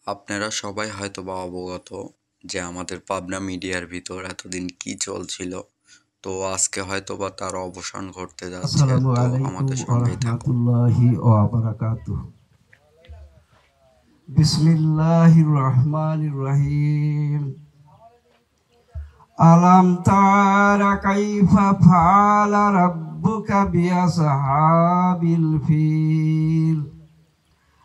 আপনারা সবাই হয়তোবা অবগত যে আমাদের পাবনা মিডিয়ার ভিতর এতদিন কি চলছিল। তো আজকে হয়তোবা তার অবসান ঘটতে যাচ্ছে। আসসালামু তো আলাইকুম আমাদের ওয়া সঙ্গেই থাকুন। রাহমাতুল্লাহি ওয়া বারাকাতুহু। বিসমিল্লাহির রহমানির রহিম। আলাম তারা কাইফা ফাআলা রাব্বুকা বিআসহাবিল ফিল।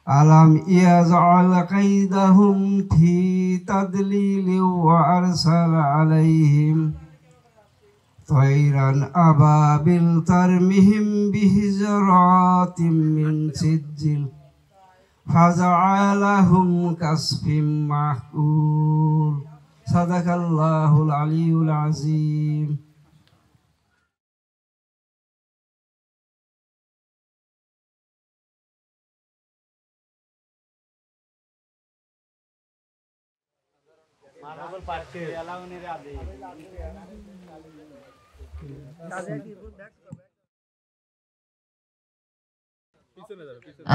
আলাম ইয়াজআল কাইদাহুম ফি তাদলিলি ওয়া আরসালা আলাইহিম طيرا أبابيل ترميهم بحجارة من سجيل فجعلهم كعصف مأكول صدق الله العلي العظيم.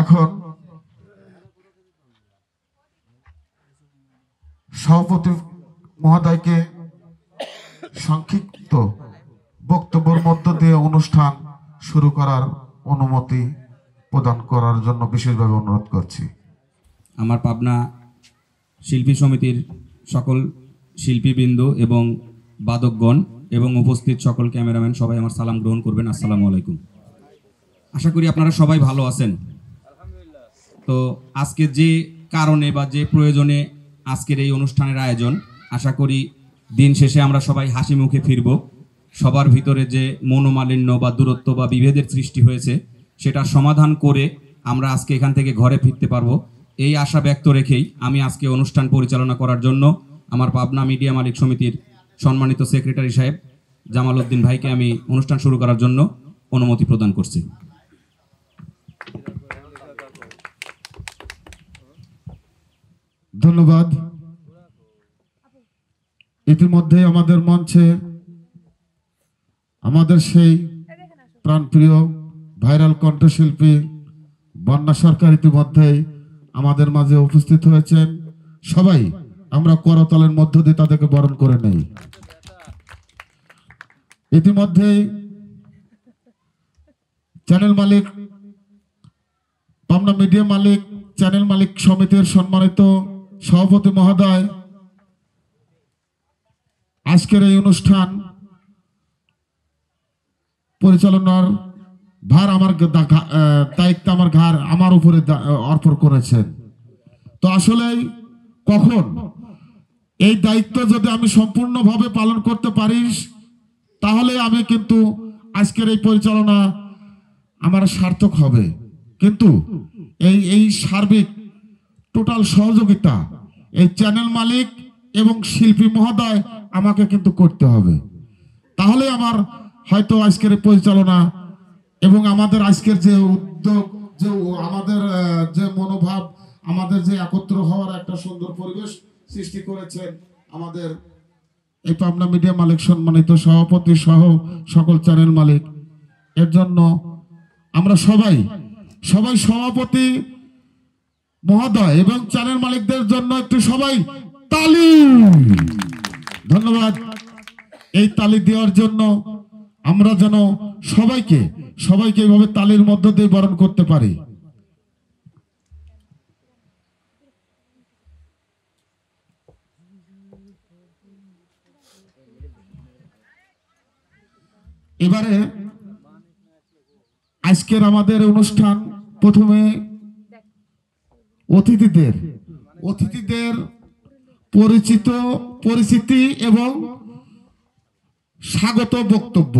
এখন সভাপতি মহোদয়কে সংক্ষিপ্ত বক্তব্যের মধ্য দিয়ে অনুষ্ঠান শুরু করার অনুমতি প্রদান করার জন্য বিশেষভাবে অনুরোধ করছি। আমার পাবনা শিল্পী সমিতির সকল শিল্পীবৃন্দ এবং বাদকগণ এবং উপস্থিত সকল ক্যামেরাম্যান সবাই আমার সালাম গ্রহণ করবেন। আসসালামু আলাইকুম। আশা করি আপনারা সবাই ভালো আছেন। তো আজকে যে কারণে বা যে প্রয়োজনে আজকের এই অনুষ্ঠানের আয়োজন, আশা করি দিন শেষে আমরা সবাই হাসি মুখে ফিরব। সবার ভিতরে যে মনোমালিন্য বা দূরত্ব বা বিভেদের সৃষ্টি হয়েছে সেটা সমাধান করে আমরা আজকে এখান থেকে ঘরে ফিরতে পারবো, এই আশা ব্যক্ত রেখেই আমি আজকে অনুষ্ঠান পরিচালনা করার জন্য আমার পাবনা মিডিয়া মালিক সমিতির সম্মানিত সেক্রেটারি সাহেব জামাল উদ্দিন ভাইকে আমি অনুষ্ঠান শুরু করার জন্য অনুমতি প্রদান করছি। ধন্যবাদ। ইতিমধ্যে আমাদের মঞ্চে আমাদের সেই প্রাণপ্রিয় ভাইরাল কণ্ঠশিল্পী বন্যা সরকার ইতিমধ্যেই আমাদের মাঝে উপস্থিত হয়েছেন। সবাই আমরা করতালের মধ্য দিয়ে তাদেরকে বরণ করে নেই। ইতিমধ্যেই চ্যানেল মালিক, পাবনা মিডিয়া মালিক চ্যানেল মালিক সমিতির সম্মানিত সভাপতি মহোদয় আজকের এই অনুষ্ঠান পরিচালনার ভার দায়িত্ব আমার উপরে অর্পণ করেছেন। তো আসলে কখন এই দায়িত্ব যদি আমি সম্পূর্ণভাবে পালন করতে পারি তাহলে আমি কিন্তু আজকের এই পরিচালনা আমার সার্থক হবে। কিন্তু এই সার্বিক টোটাল সহযোগিতা এই চ্যানেল মালিক এবং শিল্পী মহোদয় আমাকে কিন্তু করতে হবে। তাহলে আমার হয়তো আজকের পরিচালনা এবং আমাদের আজকের যে উদ্যোগ, যে আমাদের যে মনোভাব, আমাদের যে একত্র হওয়ার একটা সুন্দর পরিবেশ সৃষ্টি করেছেন আমাদের এই পাবনা মিডিয়া মালিক সম্মানিত সভাপতি সহ সকল চ্যানেল মালিক, এর জন্য আমরা সবাই সভাপতি মহোদয় এবং চ্যানেল মালিকদের জন্য একটু সবাই তালি। ধন্যবাদ। এই তালি দেওয়ার জন্য আমরা যেন সবাইকে এইভাবে তালির মধ্য দিয়ে বরণ করতে পারি। এবারে আজকের আমাদের অনুষ্ঠান প্রথমে অতিথিদের পরিচিতি এবং স্বাগত বক্তব্য।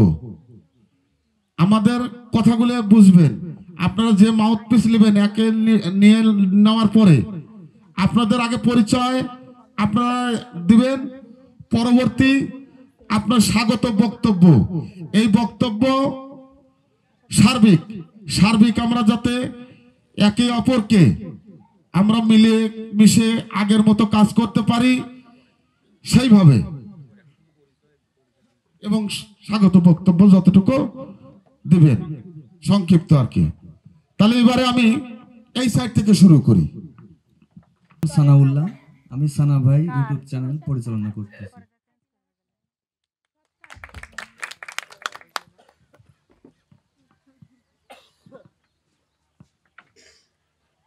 আমাদের কথাগুলো বুঝবেন, আপনারা যে মাউথপিস নেবেন একে নিয়ে নেওয়ার পরে আপনাদের আগে পরিচয় আপনারা দিবেন, পরবর্তী আপনার স্বাগত বক্তব্য। এই বক্তব্য সার্বিক আমরা যাতে একে অপরকে আমরা মিলে মিশে আগের মতো কাজ করতে পারি সেইভাবে, এবং স্বাগত বক্তব্য যতটুকু দিবেন সংক্ষিপ্ত আর কি। তাহলে এবারে আমি এই সাইড থেকে শুরু করি। সানাউল্লাহ, আমি সানা ভাই ইউটিউব চ্যানেল পরিচালনা করতেছি।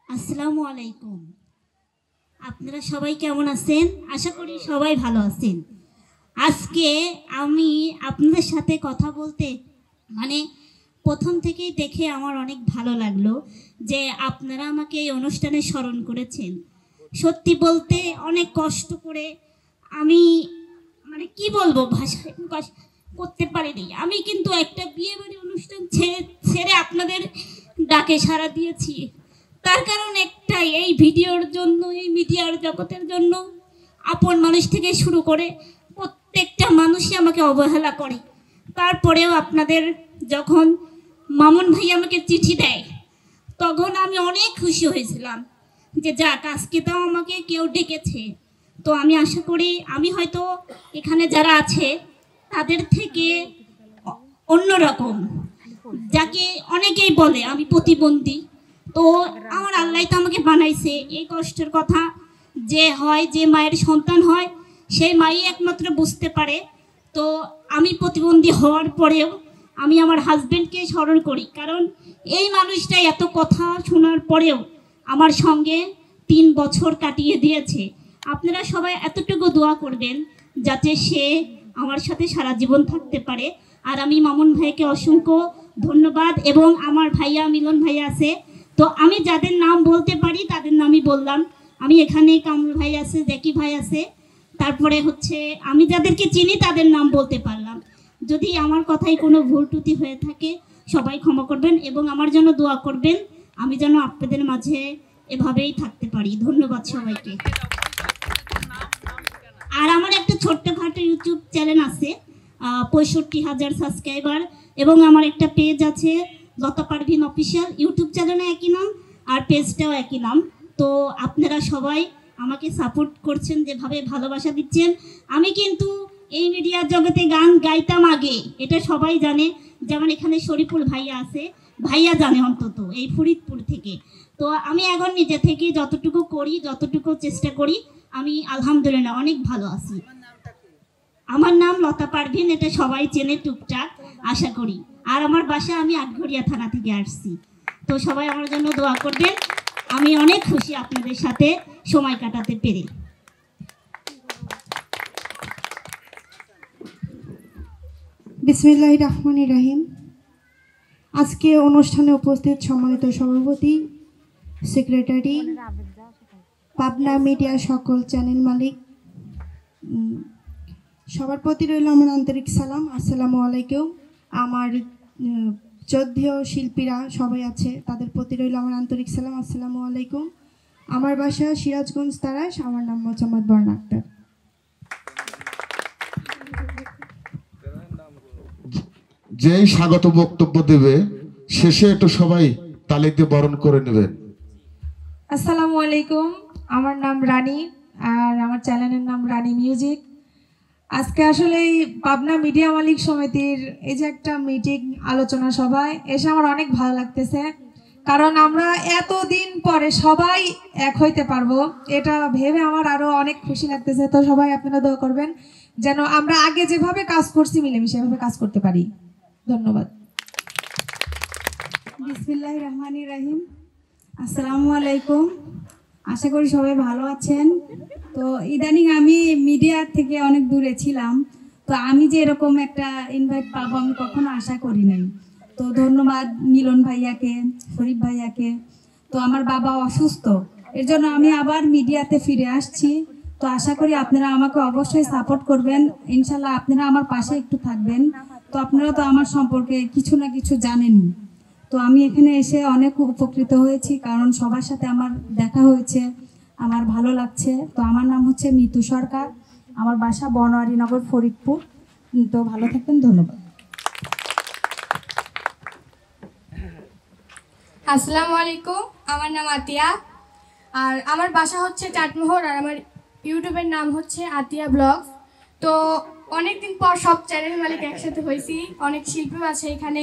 আসসালামু আলাইকুম। আপনারা সবাই কেমন আছেন? আশা করি সবাই ভালো আছেন। আজকে আমি আপনাদের সাথে কথা বলতে মানে প্রথম থেকেই দেখে আমার অনেক ভালো লাগলো যে আপনারা আমাকে এই অনুষ্ঠানে স্মরণ করেছেন। সত্যি বলতে অনেক কষ্ট করে আমি মানে কি বলবো, ভাষায় প্রকাশ করতে পারিনি। আমি কিন্তু একটা বিয়েবাড়ি অনুষ্ঠান ছেড়ে আপনাদের ডাকে সাড়া দিয়েছি। তার কারণ একটাই, এই ভিডিওর জন্য, এই মিডিয়ার জগতের জন্য আপন মানুষ থেকে শুরু করে প্রত্যেকটা মানুষই আমাকে অবহেলা করে। তারপরেও আপনাদের যখন মামুন ভাই আমাকে চিঠি দেয় তখন আমি অনেক খুশি হয়েছিলাম যে যাক, আজকে তো আমাকে কেউ ডেকেছে। তো আমি আশা করি আমি হয়তো এখানে যারা আছে তাদের থেকে অন্যরকম, যাকে অনেকেই বলে আমি প্রতিবন্ধী। তো আমার আল্লাহ তো আমাকে বানাইছে। এই কষ্টের কথা যে হয়, যে মায়ের সন্তান হয়, সেই মাই একমাত্র বুঝতে পারে। তো আমি প্রতিবন্ধী হওয়ার পরেও আমি আমার হাজবেন্ডকে স্মরণ করি, কারণ এই মানুষটা এত কথা শোনার পরেও আমার সঙ্গে 3 বছর কাটিয়ে দিয়েছে। আপনারা সবাই এতটুকু দোয়া করবেন যাতে সে আমার সাথে সারা জীবন থাকতে পারে। আর আমি মামুন ভাইকে অসংখ্য ধন্যবাদ, এবং আমার ভাইয়া মিলন ভাইয়া আছে, তো আমি যাদের নাম বলতে পারি তাদের নামই বললাম। আমি এখানে কামরুল ভাই আছে, জ্যাকি ভাই আছে, তারপরে হচ্ছে আমি যাদেরকে চিনি তাদের নাম বলতে পারলাম। যদি আমার কথায় কোনো ভুল ত্রুটি হয়ে থাকে সবাই ক্ষমা করবেন, এবং আমার জন্য দোয়া করবেন আমি যেন আপনাদের মাঝে এভাবেই থাকতে পারি। ধন্যবাদ সবাইকে। আর আমার একটা ছোট্টখাটো ইউটিউব চ্যানেল আছে, 65,000 সাবস্ক্রাইবার, এবং আমার একটা পেজ আছে লতা পারভিন অফিসিয়াল। ইউটিউব চ্যানেলে একই নাম আর পেজটাও একই নাম। তো আপনারা সবাই আমাকে সাপোর্ট করছেন, যেভাবে ভালোবাসা দিচ্ছেন। আমি কিন্তু এই মিডিয়ার জগতে গান গাইতাম আগে, এটা সবাই জানে। যেমন এখানে শরীফুল ভাইয়া আছে, ভাইয়া জানে অন্তত, এই ফরিদপুর থেকে। তো আমি এখন নিজে থেকে যতটুকু করি, যতটুকু চেষ্টা করি, আমি আলহামদুলিল্লাহ অনেক ভালো আছি। আমার নাম লতা পারভিন, এটা সবাই চেনে টুকটাক আশা করি। আর আমার বাসা, আমি আটঘরিয়া থানা থেকে আসছি। তো সবাই আমার জন্য দোয়া করবেন। আমি অনেক খুশি আপনাদের সাথে সময় কাটাতে পেরে। বিসমিল্লাহির রহমানির রহিম। আজকে অনুষ্ঠানে উপস্থিত সম্মানিত সভাপতি, সেক্রেটারি, পাবনা মিডিয়া সকল চ্যানেল মালিক, সবার প্রতি রইল আমার আন্তরিক সালাম। আসসালামু আলাইকুম। আমার শ্রদ্ধেয় শিল্পীরা সবাই আছে, তাদের প্রতি রইল আমার আন্তরিক সালাম। আসসালামু আলাইকুম। আমার বাসা সিরাজগঞ্জ তারাস, আমার নাম মোহাম্মদ বর্ণা আক্তার। যেই স্বাগত বক্তব্য দেবে শেষে একটু সবাই তালি দিয়ে বরণ করে নেবেন। আসসালামু আলাইকুম। আমার নাম রানী, আর আমার চ্যানেলের নাম রানী মিউজিক। আজকে আসলে এই পাবনা মিডিয়া মালিক সমিতির এই যে একটা মিটিং, আলোচনা সভায় এসে আমার অনেক ভালো লাগতেছে, কারণ আমরা এতদিন পরে সবাই এক হইতে পারবো, এটা ভেবে আমার আরো অনেক খুশি লাগতেছে। তো সবাই আপনারা দোয়া করবেন যেন আমরা আগে যেভাবে কাজ করছি মিলেমিশে এভাবে কাজ করতে পারি। ধন্যবাদ। বিসমিল্লাহির রহমানির রহিম। আসসালামু আলাইকুম। আশা করি সবাই ভালো আছেন। তো ইদানিং আমি মিডিয়া থেকে অনেক দূরে ছিলাম, তো আমি যে এরকম একটা ইনভাইট পাবো আমি কখনো আশা করি নাই। তো ধন্যবাদ মিলন ভাইয়াকে, শরীফ ভাইয়াকে। তো আমার বাবা অসুস্থ, এর জন্য আমি আবার মিডিয়াতে ফিরে আসছি। তো আশা করি আপনারা আমাকে অবশ্যই সাপোর্ট করবেন, ইনশাল্লাহ আপনারা আমার পাশে একটু থাকবেন। তো আপনারা তো আমার সম্পর্কে কিছু না কিছু জানেনই। তো আমি এখানে এসে অনেক উপকৃত হয়েছি, কারণ সবার সাথে আমার দেখা হয়েছে, আমার ভালো লাগছে। তো আমার নাম হচ্ছে মিতু সরকার, আমার বাসা বনোয়ারীনগর, ফরিদপুর। তো ভালো থাকবেন, ধন্যবাদ। আসসালামু আলাইকুম। আমার নাম আতিয়া, আর আমার বাসা হচ্ছে চাটমোহর, আর আমার ইউটিউবের নাম হচ্ছে আতিয়া ব্লগস। তো অনেকদিন পর সব চ্যানেল মালিক একসাথে হয়েছি, অনেক শিল্পীও আছে এখানে,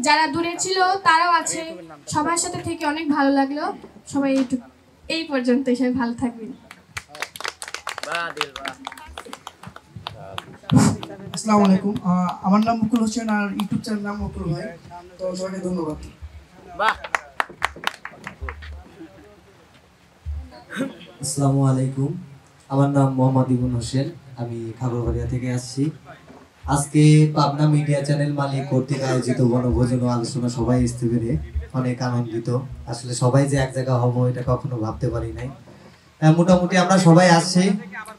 যারা দূরে ছিল তারাও আছে। সবার সাথে থেকে অনেক ভালো লাগলো। সবাই এই পর্যন্ত, সবাই ভালো থাকবেন। আসসালামু আলাইকুম, আমার নাম মুকুল হোসেন আর ইউটিউব চ্যানেল নাম মুকুল ভাই। তো সবাইকে ধন্যবাদ। আসসালামু আলাইকুম, আমার নাম মোহাম্মদ ইবুন হোসেন, আমি খাগড়াবাড়িয়া থেকে আসছি। আজকে পাবনা মিডিয়া চ্যানেল মালিক কর্তৃক আয়োজিত বনভোজন ও আলোচনা সবাই আসতে পেরে অনেক আনন্দিত। আসলে সবাই যে এক জায়গা হবো এটা কখনো ভাবতে পারি নাই। মোটামুটি আমরা সবাই আসছি,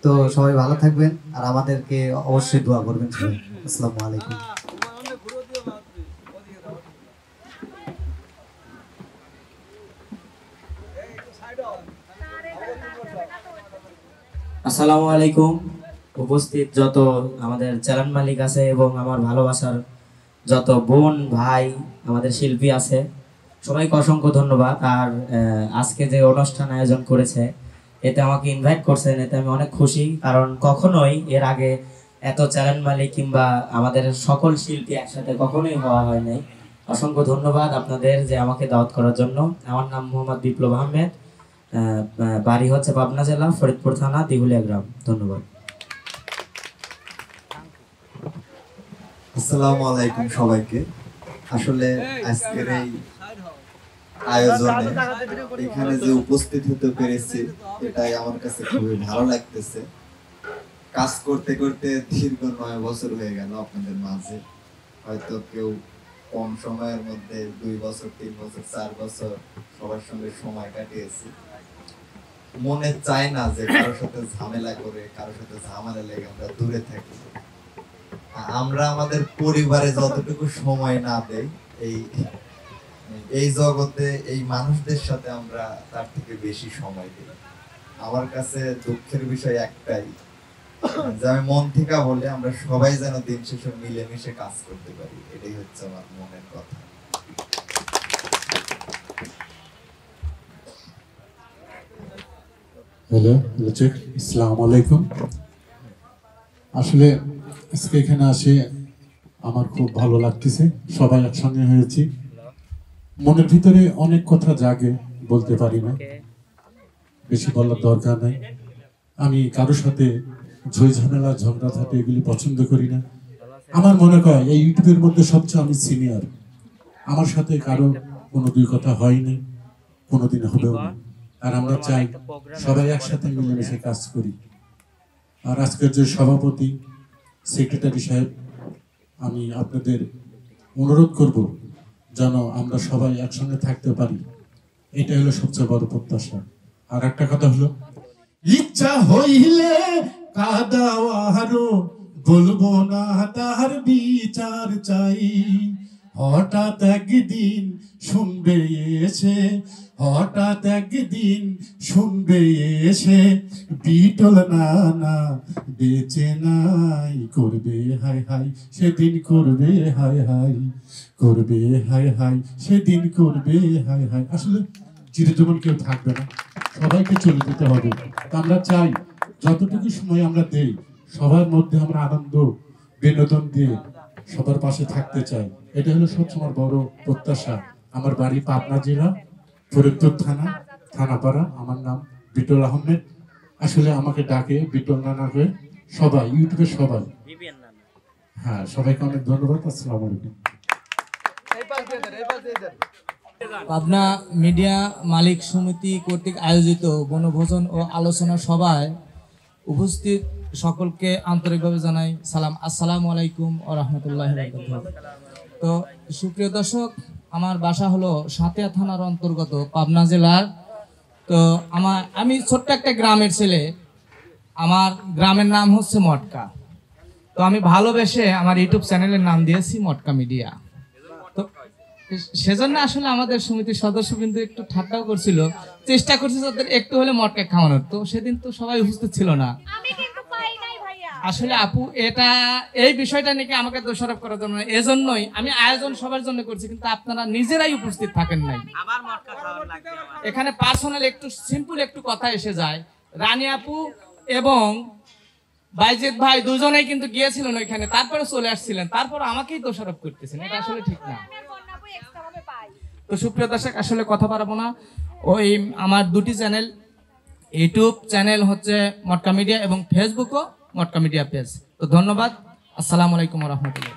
তো সবাই ভালো থাকবেন আর আমাদেরকে অবশ্যই দোয়া করবেন সবাই। আসসালামু আলাইকুম। আসসালামু আলাইকুম। উপস্থিত যত আমাদের চ্যানেল মালিক আছে এবং আমার ভালোবাসার যত বোন ভাই আমাদের শিল্পী আছে সবাইকে অসংখ্য ধন্যবাদ। আর আজকে যে অনুষ্ঠান আয়োজন করেছে এতে আমাকে ইনভাইট করছেন, এতে আমি অনেক খুশি, কারণ কখনোই এর আগে এত চ্যানেল মালিক কিংবা আমাদের সকল শিল্পী একসাথে কখনোই হওয়া হয় নাই। অসংখ্য ধন্যবাদ আপনাদের যে আমাকে দাওয়াত করার জন্য। আমার নাম মোহাম্মদ বিপ্লব আহমেদ, বাড়ি হচ্ছে পাবনা জেলা ফরিদপুর থানা দিহুলিয়া গ্রাম। ধন্যবাদ। আসসালামু আলাইকুম সবাইকে। আসলে আজকের এই আয়োজনে এখানে যে উপস্থিত হতে পেরেছি এটাই আমার কাছে খুবই ভালো লাগতেছে। কাজ করতে করতে দীর্ঘ 9 বছর হয়ে গেল আপনাদের মাঝে। হয়তো কেউ কম সময়ের মধ্যে 2 বছর 3 বছর 4 বছর সবার সঙ্গে সময় কাটিয়েছি। মনে চায় না যে কারোর সাথে ঝামেলা করে কারোর সাথে ঝামেলা লেগে আমরা দূরে থাকি। আমরা আমাদের পরিবারে যতটুকু সময় না দেই এই জগতে এই মানুষদের সাথে আমরা তার থেকে বেশি সময় দিই। আমার কাছে দুঃখের বিষয় একটাই যে আমি মন থেকে বলি আমরা সবাই যেন দিন শেষে মিলেমিশে কাজ করতে পারি, এটাই হচ্ছে আমার মনের কথা। হ্যালো, আসসালামু আলাইকুম। আসলে আজকে এখানে আসে আমার খুব ভালো লাগতেছে, সবাই একসঙ্গে হয়েছি। মনের ভিতরে অনেক কথা জাগে, বলতে পারি না, বেশি বলার দরকার নাই। আমি কারোর সাথে ঝই ঝামেলা ঝগড়াঝাটি এগুলি পছন্দ করি না। আমার মনে হয় এই ইউটিউবের মধ্যে সবচেয়ে আমি সিনিয়র। আমার সাথে কারো কোনো দুই কথা হয়নি, কোনোদিন হবেও না। আর আমরা চাই সবাই একসাথে মিলেমিশে কাজ করি। আর আজকের যে সভাপতি সেক্রেটারি সাহেব, আমি আপনাদের অনুরোধ করব যেন আমরা সবাই একসঙ্গে থাকতে পারি, এটা হলো সবচেয়ে বড় প্রত্যাশা। আর একটা কথা হলো, ইচ্ছা হইলে কাদাও আরো বলবো না তার বিচার চাই। হঠাৎ একদিন শুনবে এসে, হঠাৎ একদিন শুনবে এসে বিটল নানা বেঁচে নাই, করবে হাই হাই সেদিন, করবে হাই হাই, করবে হাই হাই সেদিন, করবে হাই হাই। আসলে চিরজীবন কেউ থাকবে না, সবাইকে চলে যেতে হবে। আমরা চাই যতটুকু সময় আমরা দেই সবার মধ্যে আমরা আনন্দ বিনোদন দিয়ে সবার পাশে থাকতে চাই, এটা হলো সবসময় বড় প্রত্যাশা। আমার বাড়ি পাবনা জেলা ফরিদপুর থানা থানাপাড়া। আমার নাম বিটল আহমেদ। আসলে আমাকে ডাকে বিটল নানা হয়ে সবাই, ইউটিউবের সবাই। হ্যাঁ, সবাইকে অনেক ধন্যবাদ। আসসালামু আলাইকুম। পাবনা মিডিয়া মালিক সমিতি কর্তৃক আয়োজিত বনভোজন ও আলোচনা সভায় উপস্থিত সকলকে আন্তরিকভাবে জানাই সালাম, আসসালামু আলাইকুম ওয়া রাহমাতুল্লাহি ওয়া বারাকাতুহু। তো সুপ্রিয় দর্শক, আমার বাসা হলো সাঁতিয়া থানার অন্তর্গত পাবনা জেলার। তো আমি ছোট্ট একটা গ্রামের ছেলে, আমার গ্রামের নাম হচ্ছে মটকা। তো আমি ভালোবেসে আমার ইউটিউব চ্যানেলের নাম দিয়েছি মটকা মিডিয়া। তো সেজন্য আসলে আমাদের সমিতির সদস্য কিন্তু একটু ঠাট্টাও করছিল, চেষ্টা করছে তাদের একটু হলে মটকা খাওয়ানোর। তো সেদিন তো সবাই উপস্থিত ছিল না। আসলে আপু এই বিষয়টা নাকি আমাকে দোষারোপ করার জন্য, এজন্যই আমি আয়োজন সবার জন্য করছি, কিন্তু আপনারা নিজেরাই উপস্থিত থাকেন নাই। এখানে পার্সোনাল একটু সিম্পল একটু কথা এসে যায়। রানী আপু এবং বাইজিৎ ভাই দুজনেই কিন্তু গিয়েছিলেন ওইখানে, তারপরে চলে আসছিলেন, তারপর আমাকেই দোষারোপ করতেছেন, এটা আসলে ঠিক না। তো সুপ্রিয় দর্শক, আসলে কথা বাড়াবো না। ওই আমার দুটি চ্যানেল ইউটিউব চ্যানেল হচ্ছে মটকা মিডিয়া এবং ফেসবুকও মটকা মিডিয়া পেজ। তো ধন্যবাদ। আসসালামু আলাইকুম রহমতুল্লাহ।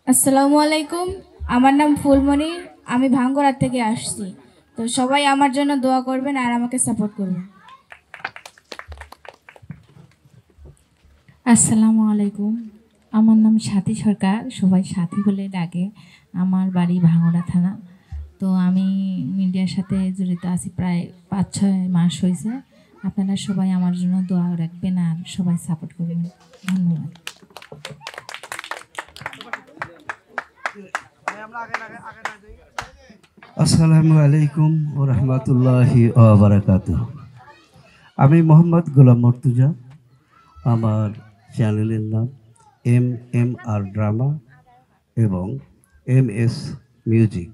আসসালামু আলাইকুম, আমার নাম ফুলমণি, আমি ভাঙ্গরার থেকে আসছি। তো সবাই আমার জন্য দোয়া করবেন আর আমাকে সাপোর্ট করবেন। আসসালামু আলাইকুম, আমার নাম সাথী সরকার, সবাই সাথী বলে ডাকে। আমার বাড়ি ভাঙ্গড়া থানা। তো আমি মিডিয়ার সাথে জড়িত আছি প্রায় 5-6 মাস হয়েছে। আপনারা সবাই আমার জন্য দোয়া রাখবেন আর সবাই সাপোর্ট করবেন। ধন্যবাদ। আসসালামু আলাইকুম ও রহমতুল্লাহি ওয়া বারাকাতুহু। আমি মোহাম্মদ গোলাম মর্তুজা। আমার চ্যানেলের নাম MMR ড্রামা এবং MS মিউজিক।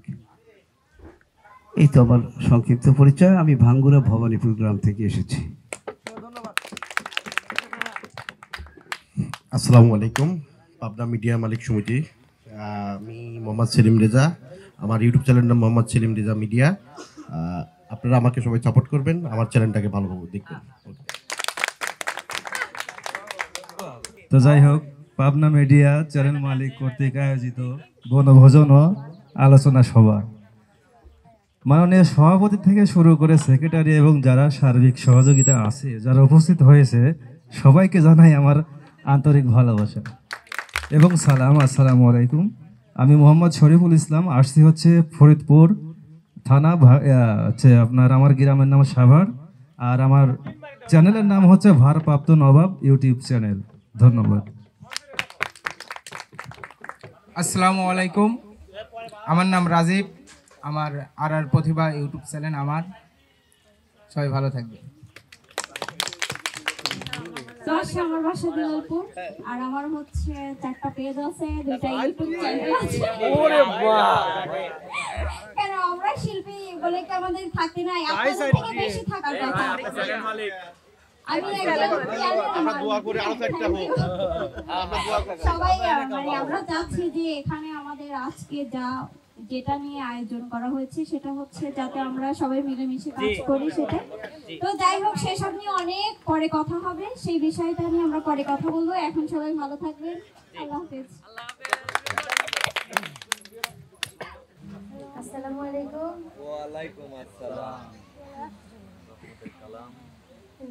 এই তো আমার সংক্ষিপ্ত পরিচয়। আমি ভাঙ্গুরা ভবানীপুর গ্রাম থেকে এসেছি। আসসালামু আলাইকুম, পাবনা মিডিয়া মালিক সমিতি। আমি মোহাম্মদ সেলিম রেজা। আমার ইউটিউব চ্যানেলের নাম মোহাম্মদ সেলিম রেজা মিডিয়া। আপনারা আমাকে সবাই সাপোর্ট করবেন, আমার চ্যানেলটাকে ভালোভাবে দেখবেন। তো যাই হোক, পাবনা মিডিয়া চ্যানেল মালিক কর্তৃক আয়োজিত বনভোজন ও আলোচনা সভা, মাননীয় সভাপতি থেকে শুরু করে সেক্রেটারি এবং যারা সার্বিক সহযোগিতা আছে, যারা উপস্থিত হয়েছে, সবাইকে জানাই আমার আন্তরিক ভালোবাসা এবং সালাম। আসসালামু আলাইকুম। আমি মোহাম্মদ শরীফুল ইসলাম, আসছি হচ্ছে ফরিদপুর থানা, হচ্ছে আপনার আমার গ্রামের নাম সাভার, আর আমার চ্যানেলের নাম হচ্ছে ভারপ্রাপ্ত নবাব ইউটিউব চ্যানেল। ধন্যবাদ। আসসালামু আলাইকুম, আমার নাম রাজীব, আমার আর প্রতিভা ইউটিউব চ্যানেল আমার। সবাই ভালো থাকবে। আমার বাসা দিনাজপুর, আর আমার হচ্ছে 4টা পেজ আছে, 2টা ইউটিউব চ্যানেল আছে। কেন আমরা শিল্পী বলে কি আমাদের থাকতে নাই? আপনাদের থেকে বেশি থাকার কথা। আমি আমরা দোয়া করে আরো একটা হোক। সবাই মানে আমরা চাচ্ছি যে এখানে আমাদের আজকে যেটা নিয়ে আয়োজন করা হয়েছে সেটা হচ্ছে যাতে আমরা সবাই মিলেমিশে কাজ করি সেটা। তো যাই হোক, সেসব নিয়ে অনেক পরে কথা হবে, সেই বিষয়টা নিয়ে আমরা পরে কথা বলবো। এখন সবাই ভালো থাকবেন। আল্লাহ হাফেজ। আসসালামু আলাইকুম। ওয়ালাইকুম আসসালাম।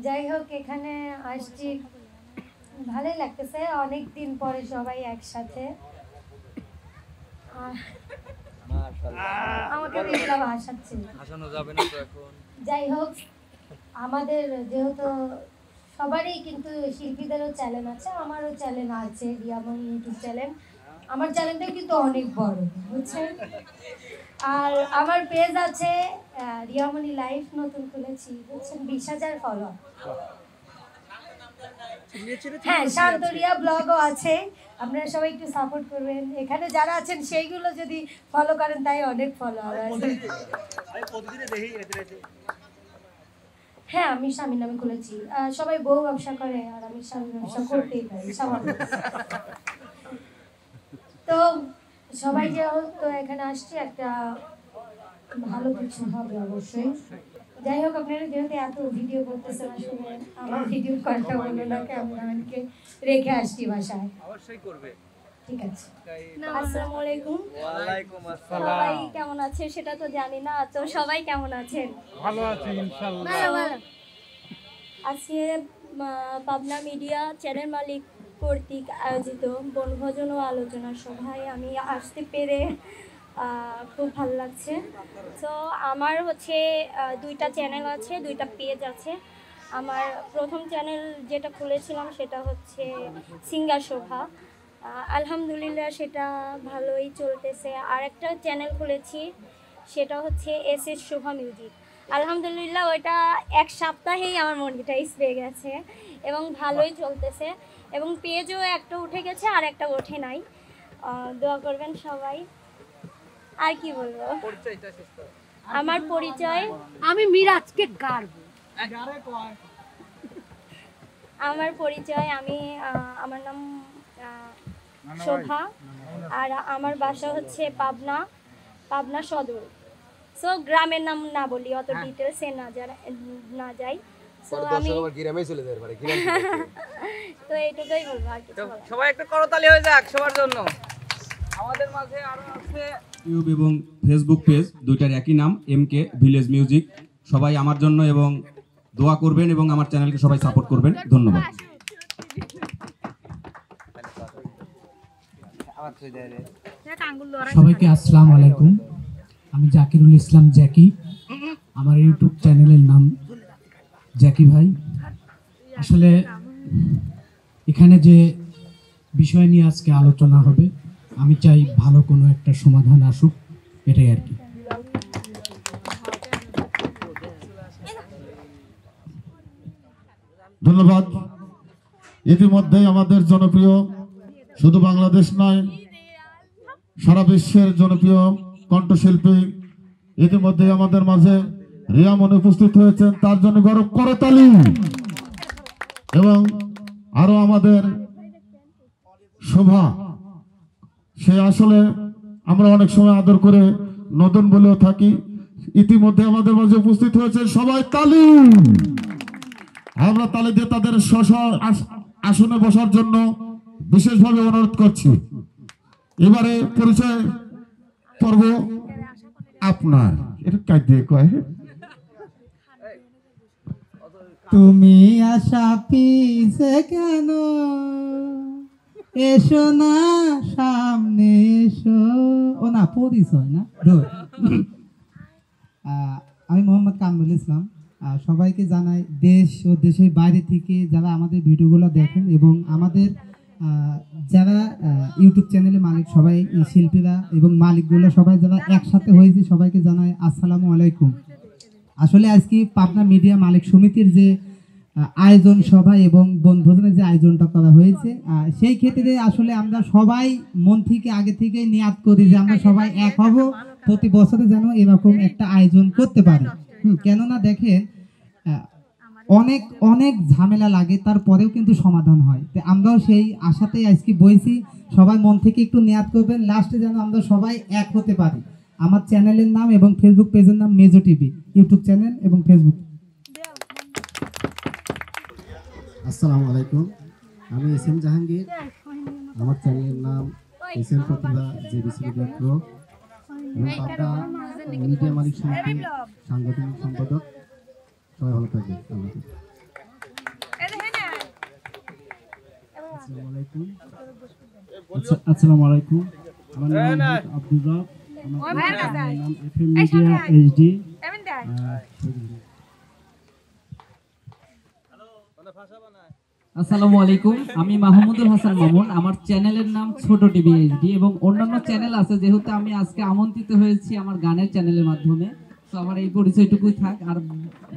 যাই হোক, এখানে আসছি, ভালোই লাগতেছে, অনেক দিন পরে সবাই একসাথে। আমাকে দেখলাম হাসাচ্ছে। হাসানো যাবে না তো এখন। যাই হোক, আমাদের যেহেতু সবারই কিন্তু শিল্পীদেরও চ্যানেল আছে, আমারও চ্যানেল আছে, রিয়ামণি ইউটিউব চ্যানেল। আমার চ্যানেলটা কিন্তু অনেক বড়, বুঝছেন। আর আমার পেজ আছে রিয়ামণি লাইফ, নতুন খুলেছি, বুঝছেন, 20,000 ফলোয়ার। হ্যাঁ, শান্তরিয়া ব্লগও আছে, আপনারা সবাই একটু সাপোর্ট করবেন। এখানে যারা আছেন সেইগুলো যদি ফলো করেন তাই অনেক ফলোয়ার আছে। হ্যাঁ, আমি স্বামীর নামে খুলেছি। সবাই বউ ব্যবসা করে আর আমি স্বামীর ব্যবসা করতেই পারি, স্বাভাবিক। তো সবাই যেহেতু এখানে আসছি, একটা ভালো কিছু হবে অবশ্যই। যাই হোক, আপনারা যেহেতু এত ভিডিও করতেছেন, আসলে আমার ভিডিও করাটা হলো না, ক্যামেরাম্যানকে রেখে আসছি বাসায়। অবশ্যই করবে, ঠিক আছে। আসসালামু আলাইকুম। ওয়ালাইকুম আসসালাম। সবাই কেমন আছে সেটা তো জানি না, তো সবাই কেমন আছেন? ভালো আছি ইনশাআল্লাহ। আজকে পাবনা মিডিয়া চ্যানেল মালিক কর্তৃক আয়োজিত বনভোজন ও আলোচনা সভায় আমি আসতে পেরে খুব ভালো লাগছে। তো আমার হচ্ছে 2টা চ্যানেল আছে, 2টা পেজ আছে। আমার প্রথম চ্যানেল যেটা খুলেছিলাম সেটা হচ্ছে সিঙ্গার শোভা, আলহামদুলিল্লাহ সেটা ভালোই চলতেছে। আর একটা চ্যানেল খুলেছি সেটা হচ্ছে SS শোভা মিউজিক, আলহামদুলিল্লাহ ওইটা 1 সপ্তাহেই আমার মনিটাইজ পেয়ে গেছে এবং ভালোই চলতেছে, এবং পেজও একটা উঠে গেছে আর একটা ওঠে নাই। দোয়া করবেন সবাই। আর কি বলবো, আমার পরিচয়, আমি মিরাজকে গারবো। আমার পরিচয়, আমার নাম শোভা, আর আমার বাসা হচ্ছে পাবনা সদর। সো গ্রামের নাম না বলি, অত ডিটেলসে না যাই। সো আমি গ্রামে চলে যাই মানে গ্রাম তো এইটুকুই বলবো, আর কিছু বলবো না। সবাই একটা করতালি হয়ে যাক সবার জন্য। আমাদের মাঝে আরো আছে ইউটিউব এবং ফেসবুক পেজ দুইটার একই নাম, MK ভিলেজ মিউজিক। সবাই আমার জন্য এবং দোয়া করবেন এবং আমার চ্যানেলকে সবাই সাপোর্ট করবেন। ধন্যবাদ। সবাইকে আসসালামু আলাইকুম। আমি জাকিরুল ইসলাম জ্যাকি। আমার ইউটিউব চ্যানেলের নাম জ্যাকি ভাই। আসলে এখানে যে বিষয় নিয়ে আজকে আলোচনা হবে, আমি চাই ভালো কোনো একটা সমাধান আসুক, এটাই আর কি। ধন্যবাদ। ইতিমধ্যে আমাদের জনপ্রিয়, শুধু বাংলাদেশ নয় সারা বিশ্বের জনপ্রিয় কণ্ঠশিল্পী ইতিমধ্যে আমাদের মাঝে রিয়া মনি উপস্থিত হয়েছেন, তার জন্য গৌরব করতালি। এবং আরো আমাদের শোভা, সে আসলে আমরা অনেক সময় আদর করে নতুন বলেও থাকি। ইতিমধ্যে আমাদের মাঝে উপস্থিত হয়েছে, সবাই তালি। আমরা তালি দিয়ে তাদের আসনে বসার জন্য বিশেষভাবে অনুরোধ করছি। এবারে পরিচয় পর্ব আপনার, এটা কাজ দিয়ে কয়। তুমি আশা পিছে কেন, এসো না সামনে এসো। ও না, পরিচয় না। আমি মোহাম্মদ কামরুল ইসলাম। সবাইকে জানাই দেশ ও দেশের বাইরে থেকে যারা আমাদের ভিডিওগুলো দেখেন এবং আমাদের যারা ইউটিউব চ্যানেলের মালিক, সবাই শিল্পীরা এবং মালিকগুলো সবাই যারা একসাথে হয়েছে, সবাইকে জানাই আসসালামু আলাইকুম। আসলে আজকে পাবনা মিডিয়া মালিক সমিতির যে আয়োজন সভা এবং বনভোজনের যে আয়োজনটা করা হয়েছে, সেই ক্ষেত্রে আসলে আমরা সবাই মন থেকে আগে থেকে নিয়াত করি যে আমরা সবাই এক হব, প্রতি বছরে যেন এরকম একটা আয়োজন করতে পারি। কেননা দেখেন অনেক অনেক ঝামেলা লাগে, তারপরেও কিন্তু সমাধান হয়। তো আমরাও সেই আশাতেই আজকে বইছি, সবাই মন থেকে একটু নিয়াত করবেন, লাস্টে যেন আমরা সবাই এক হতে পারি। আমার চ্যানেলের নাম এবং ফেসবুক পেজের নাম মেজো টিভি, ইউটিউব চ্যানেল এবং ফেসবুক। আসসালামু আলাইকুম। আমি এসএম জাহাঙ্গীর। আমার চ্যানেলের নাম এসএম প্রতিভা জেবিসি মিডিয়া প্রো এবং পাবনা মিডিয়া মালিক সমিতির সাংগঠনিক সম্পাদক। সবাই ভালো থাকবেন। আসসালামু আলাইকুম। আমার নাম আব্দুল রাব। আমার নাম এফএম মিডিয়া এইচডি। আসসালামু আলাইকুম। আমি মাহমুদুল হাসান মামুন। আমার চ্যানেলের নাম ছোট টিভি এইচডি এবং অন্যান্য চ্যানেল আছে, যেহেতু আমি আজকে আমন্ত্রিত হয়েছি আমার গানের চ্যানেলের মাধ্যমে, তো আমার এই পরিচয়টুকুই থাক। আর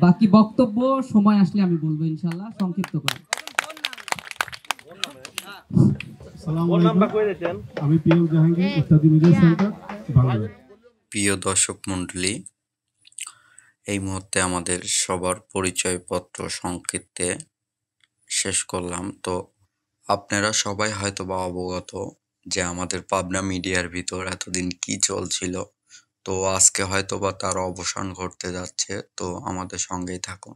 বাকি বক্তব্য সময় আসলে আমি বলবো ইনশাআল্লাহ, সংক্ষিপ্ত করে। আমি PM Jahangir, Ustadi media center, Bangladesh. প্রিয় দর্শক মণ্ডলী, এই মুহূর্তে আমাদের সবার পরিচয়পত্র সংক্ষিপ্তে শেষ করলাম। তো আপনারা সবাই হয়তো বা অবগত যে আমাদের পাবনা মিডিয়ার ভিতর এতদিন কি চলছিল, তো আজকে হয়তো বা তার অবসান ঘটতে যাচ্ছে। তো আমাদের সঙ্গেই থাকুন।